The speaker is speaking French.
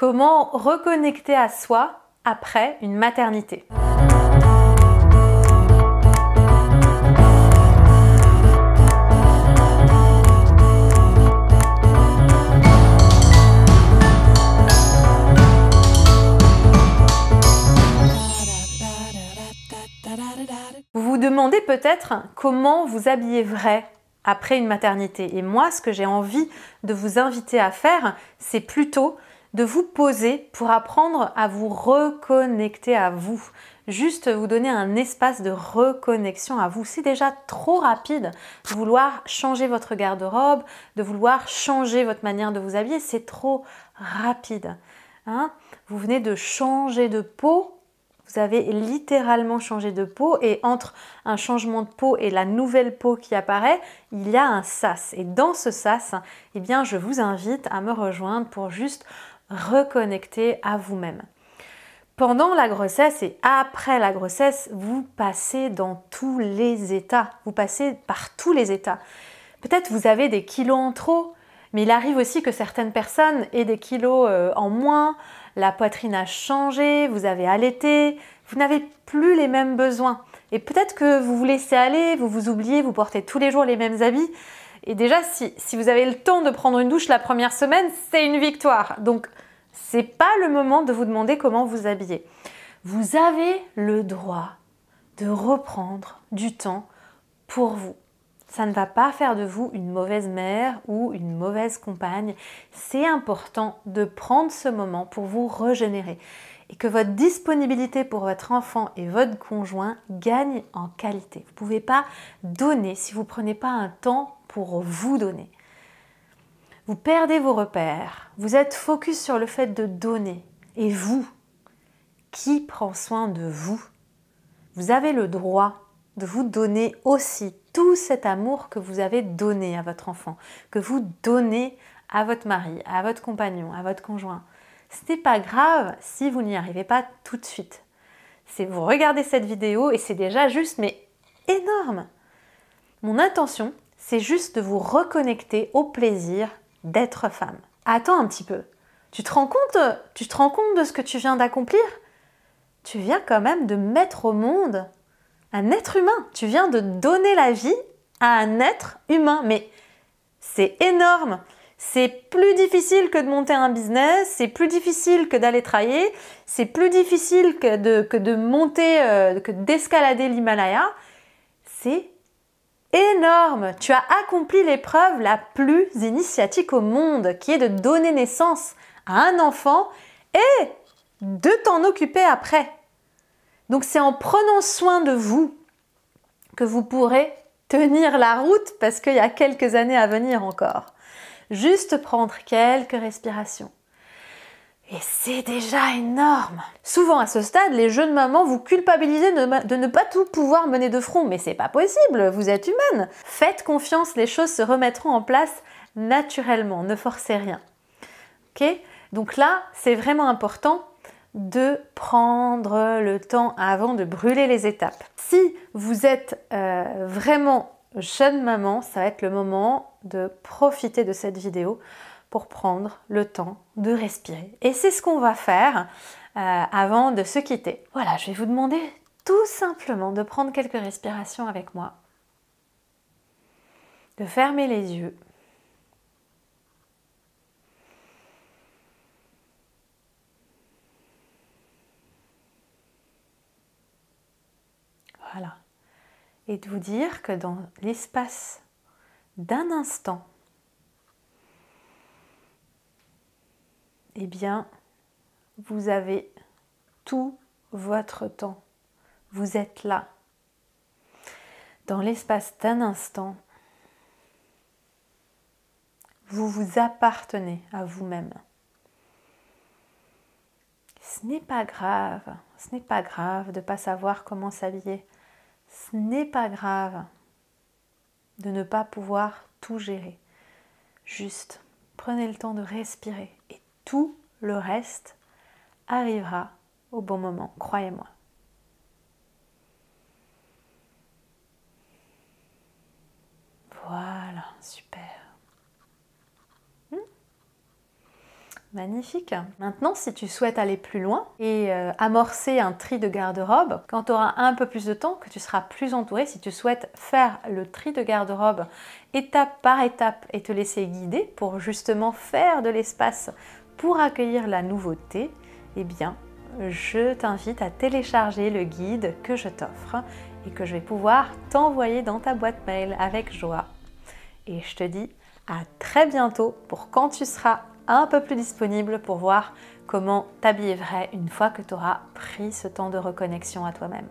Comment reconnecter à soi après une maternité? Vous vous demandez peut-être comment vous habiller vrai après une maternité. Et moi, ce que j'ai envie de vous inviter à faire, c'est plutôt de vous poser pour apprendre à vous reconnecter à vous. Juste vous donner un espace de reconnexion à vous. C'est déjà trop rapide de vouloir changer votre garde-robe, de vouloir changer votre manière de vous habiller. C'est trop rapide. Hein? Vous venez de changer de peau. Vous avez littéralement changé de peau et entre un changement de peau et la nouvelle peau qui apparaît, il y a un sas. Et dans ce sas, eh bien, je vous invite à me rejoindre pour juste reconnecter à vous-même. Pendant la grossesse et après la grossesse, vous passez dans tous les états. Vous passez par tous les états. Peut-être vous avez des kilos en trop, mais il arrive aussi que certaines personnes aient des kilos en moins, la poitrine a changé, vous avez allaité, vous n'avez plus les mêmes besoins. Et peut-être que vous vous laissez aller, vous vous oubliez, vous portez tous les jours les mêmes habits. Et déjà, si vous avez le temps de prendre une douche la première semaine, c'est une victoire. Donc, c'est pas le moment de vous demander comment vous habiller. Vous avez le droit de reprendre du temps pour vous. Ça ne va pas faire de vous une mauvaise mère ou une mauvaise compagne. C'est important de prendre ce moment pour vous régénérer et que votre disponibilité pour votre enfant et votre conjoint gagne en qualité. Vous ne pouvez pas donner si vous ne prenez pas un temps pour vous donner. Vous perdez vos repères, vous êtes focus sur le fait de donner. Et vous, qui prend soin de vous? Vous avez le droit de vous donner aussi tout cet amour que vous avez donné à votre enfant, que vous donnez à votre mari, à votre compagnon, à votre conjoint. Ce n'est pas grave si vous n'y arrivez pas tout de suite. C'est vous regardez cette vidéo et c'est déjà juste, mais énorme. Mon intention, c'est juste de vous reconnecter au plaisir d'être femme. Attends un petit peu. Tu te rends compte de ce que tu viens d'accomplir? Tu viens quand même de mettre au monde un être humain. Tu viens de donner la vie à un être humain. Mais c'est énorme. C'est plus difficile que de monter un business, c'est plus difficile que d'aller travailler, c'est plus difficile que de monter, que d'escalader l'Himalaya. C'est énorme. Tu as accompli l'épreuve la plus initiatique au monde, qui est de donner naissance à un enfant et de t'en occuper après. Donc c'est en prenant soin de vous que vous pourrez tenir la route parce qu'il y a quelques années à venir encore. Juste prendre quelques respirations. Et c'est déjà énorme. Souvent à ce stade, les jeunes mamans vous culpabilisez de ne pas tout pouvoir mener de front. Mais c'est pas possible, vous êtes humaine. Faites confiance, les choses se remettront en place naturellement, ne forcez rien. Ok? Donc là, c'est vraiment important de prendre le temps avant de brûler les étapes. Si vous êtes vraiment jeune maman, ça va être le moment de profiter de cette vidéo pour prendre le temps de respirer. Et c'est ce qu'on va faire avant de se quitter. Voilà, je vais vous demander tout simplement de prendre quelques respirations avec moi, de fermer les yeux. Voilà. Et de vous dire que dans l'espace d'un instant, eh bien, vous avez tout votre temps. Vous êtes là. Dans l'espace d'un instant, vous vous appartenez à vous-même. Ce n'est pas grave de ne pas savoir comment s'habiller. Ce n'est pas grave de ne pas pouvoir tout gérer. Juste, prenez le temps de respirer et tout le reste arrivera au bon moment, croyez-moi. Voilà, super. Magnifique. Maintenant, si tu souhaites aller plus loin et amorcer un tri de garde-robe, quand tu auras un peu plus de temps, que tu seras plus entouré, si tu souhaites faire le tri de garde-robe étape par étape et te laisser guider pour justement faire de l'espace pour accueillir la nouveauté, eh bien, je t'invite à télécharger le guide que je t'offre et que je vais pouvoir t'envoyer dans ta boîte mail avec joie. Et je te dis à très bientôt pour quand tu seras un peu plus disponible pour voir comment t'habiller vrai une fois que tu auras pris ce temps de reconnexion à toi-même.